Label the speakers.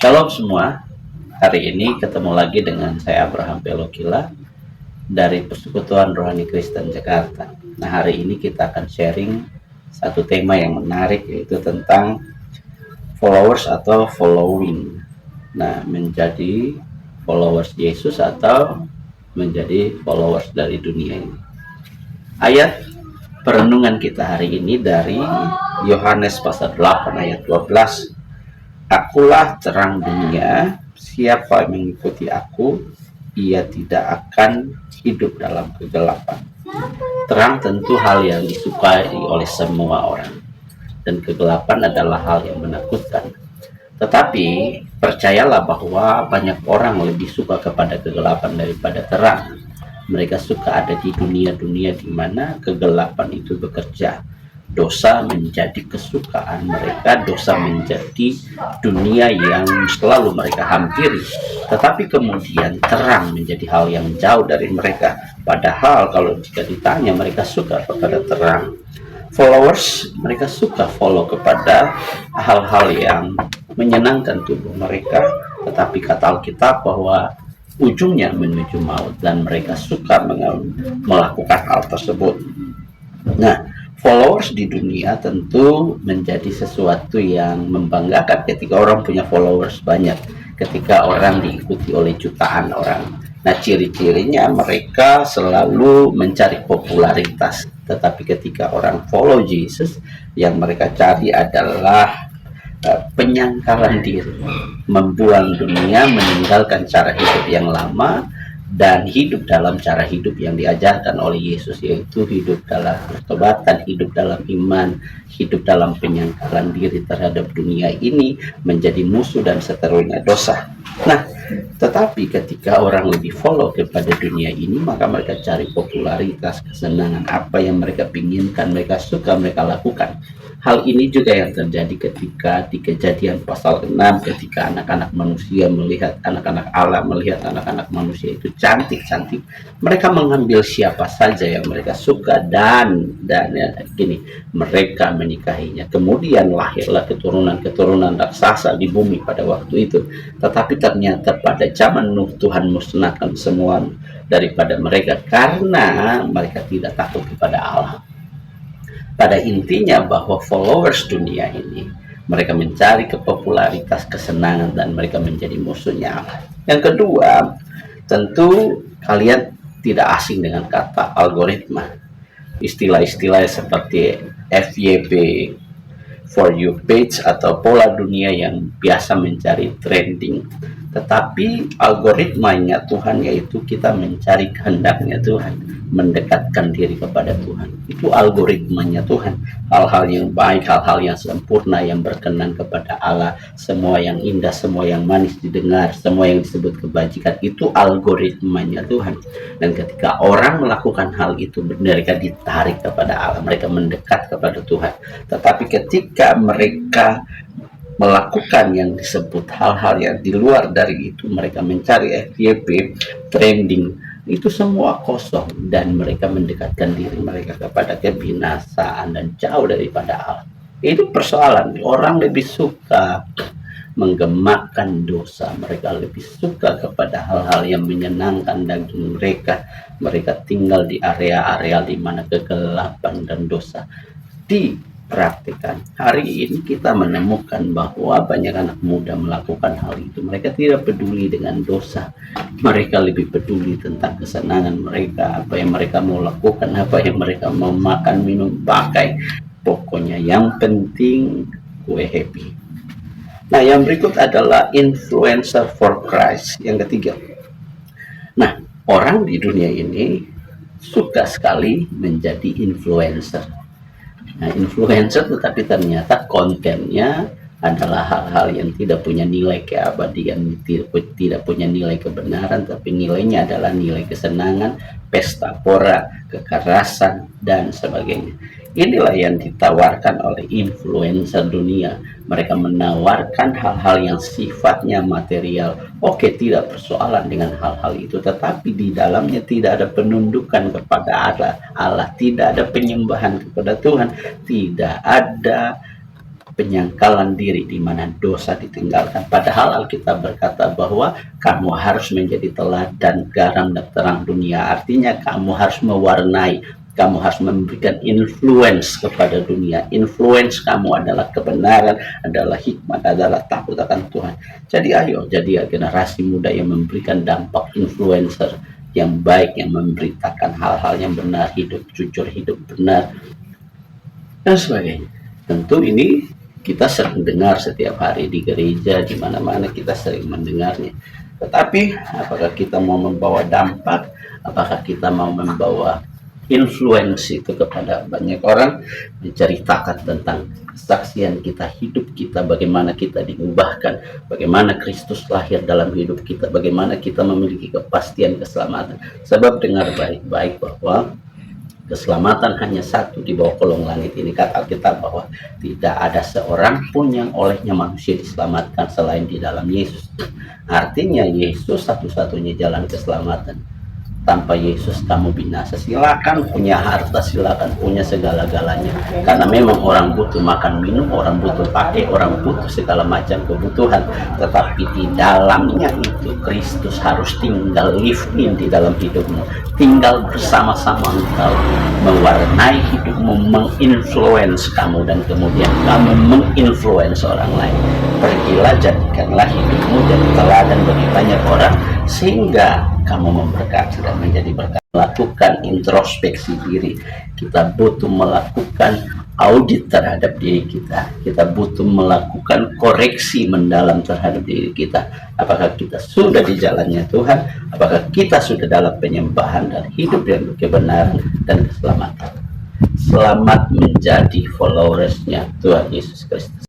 Speaker 1: Shalom semua, hari ini ketemu lagi dengan saya Abraham Pelokila dari Persekutuan Rohani Kristen Jakarta. Nah, hari ini kita akan sharing satu tema yang menarik, yaitu tentang followers atau following. Nah, menjadi followers Yesus atau menjadi followers dari dunia ini. Ayat perenungan kita hari ini dari Yohanes pasal 8 ayat 12. Akulah terang dunia, siapa yang mengikuti aku, ia tidak akan hidup dalam kegelapan. Terang tentu hal yang disukai oleh semua orang, dan kegelapan adalah hal yang menakutkan. Tetapi percayalah bahwa banyak orang lebih suka kepada kegelapan daripada terang. Mereka suka ada di dunia-dunia di mana kegelapan itu bekerja. Dosa menjadi kesukaan mereka, dosa menjadi dunia yang selalu mereka hampiri. Tetapi kemudian terang menjadi hal yang jauh dari mereka. Padahal kalau jika ditanya, mereka suka kepada terang. Followers, mereka suka follow kepada hal-hal yang menyenangkan tubuh mereka. Tetapi kata Alkitab bahwa ujungnya menuju maut, dan mereka suka melakukan hal tersebut. Nah, followers di dunia tentu menjadi sesuatu yang membanggakan ketika orang punya followers banyak, ketika orang diikuti oleh jutaan orang. Nah, ciri-cirinya mereka selalu mencari popularitas. Tetapi ketika orang follow Jesus, yang mereka cari adalah penyangkalan diri, membuang dunia, meninggalkan cara hidup yang lama, dan hidup dalam cara hidup yang diajarkan oleh Yesus, yaitu hidup dalam pertobatan, hidup dalam iman, hidup dalam penyangkalan diri terhadap dunia ini, menjadi musuh dan seterunya dosa. Nah, tetapi ketika orang lebih follow kepada dunia ini, maka mereka cari popularitas, kesenangan, apa yang mereka inginkan, mereka suka, mereka lakukan. Hal ini juga yang terjadi ketika di Kejadian pasal 6, ketika anak-anak manusia melihat anak-anak Allah, melihat anak-anak manusia itu cantik-cantik, mereka mengambil siapa saja yang mereka suka dan ya, gini, mereka menikahinya. Kemudian lahirlah keturunan-keturunan raksasa di bumi pada waktu itu. Tetapi ternyata pada zaman Nuh, Tuhan musnahkan semua daripada mereka karena mereka tidak takut kepada Allah. Pada intinya bahwa followers dunia ini, mereka mencari kepopularitas, kesenangan, dan mereka menjadi musuhnya Allah. Yang kedua, tentu kalian tidak asing dengan kata algoritma. Istilah-istilah seperti FYP, For You page, atau pola dunia yang biasa mencari trending. Tetapi algoritmanya Tuhan, yaitu kita mencari kehendaknya Tuhan, mendekatkan diri kepada Tuhan. Itu algoritmanya Tuhan. Hal-hal yang baik, hal-hal yang sempurna, yang berkenan kepada Allah, semua yang indah, semua yang manis didengar, semua yang disebut kebajikan, itu algoritmanya Tuhan. Dan ketika orang melakukan hal itu, mereka ditarik kepada Allah, mereka mendekat kepada Tuhan. Tetapi ketika mereka melakukan yang disebut hal-hal yang di luar dari itu, mereka mencari FYP, trending, itu semua kosong, dan mereka mendekatkan diri mereka kepada kebinasaan dan jauh daripada Allah. Itu persoalan. Orang lebih suka menggemakan dosa, mereka lebih suka kepada hal-hal yang menyenangkan daging mereka. Mereka tinggal di area-area di mana kegelapan dan dosa dipraktikkan. Hari ini kita menemukan bahwa banyak anak muda melakukan hal itu. Mereka tidak peduli dengan dosa, mereka lebih peduli tentang kesenangan mereka, apa yang mereka mau lakukan, apa yang mereka mau makan, minum, pakai. Pokoknya yang penting gue happy. Nah, yang berikut adalah influencer for Christ, yang ketiga. Nah, orang di dunia ini suka sekali menjadi influencer. Nah, influencer tetapi ternyata kontennya adalah hal-hal yang tidak punya nilai keabadian, tidak punya nilai kebenaran, tapi nilainya adalah nilai kesenangan, pesta pora, kekerasan, dan sebagainya. Inilah yang ditawarkan oleh influencer dunia. Mereka menawarkan hal-hal yang sifatnya material. Oke, tidak persoalan dengan hal-hal itu, tetapi di dalamnya tidak ada penundukan kepada Allah, tidak ada penyembahan kepada Tuhan, tidak ada penyangkalan diri di mana dosa ditinggalkan. Padahal Alkitab berkata bahwa kamu harus menjadi teladan, garam dan terang dunia. Artinya kamu harus mewarnai, kamu harus memberikan influence kepada dunia. Influence kamu adalah kebenaran, adalah hikmat, adalah takut akan Tuhan. Jadi ayo jadi generasi muda yang memberikan dampak influencer yang baik, yang memberitakan hal-hal yang benar, hidup jujur, hidup benar, dan sebagainya. Tentu ini kita sering dengar setiap hari di gereja, di mana-mana kita sering mendengarnya. Tetapi apakah kita mau membawa dampak, apakah kita mau membawa influence itu kepada banyak orang, menceritakan tentang kesaksian kita, hidup kita, bagaimana kita diubahkan, bagaimana Kristus lahir dalam hidup kita, bagaimana kita memiliki kepastian keselamatan. Sebab dengar baik-baik bahwa keselamatan hanya satu di bawah kolong langit ini. Kata Alkitab bahwa tidak ada seorang pun yang olehnya manusia diselamatkan selain di dalam Yesus. Artinya Yesus satu-satunya jalan keselamatan. Tanpa Yesus kamu binasa. Silakan punya harta, silakan punya segala-galanya, karena memang orang butuh makan minum, orang butuh pakai, orang butuh segala macam kebutuhan. Tetapi di dalamnya itu Kristus harus tinggal, live in di dalam hidupmu, tinggal bersama-sama engkau, mewarnai hidupmu, menginfluence kamu, dan kemudian kamu menginfluence orang lain. Pergilah, jadikanlah hidupmu jadi teladan bagi banyak orang, sehingga kamu memberkati dan menjadi berkat. Melakukan introspeksi diri, kita butuh melakukan audit terhadap diri kita, kita butuh melakukan koreksi mendalam terhadap diri kita. Apakah kita sudah di jalannya Tuhan, apakah kita sudah dalam penyembahan dan hidup yang kebenaran dan keselamatan. Selamat menjadi followersnya Tuhan Yesus Kristus.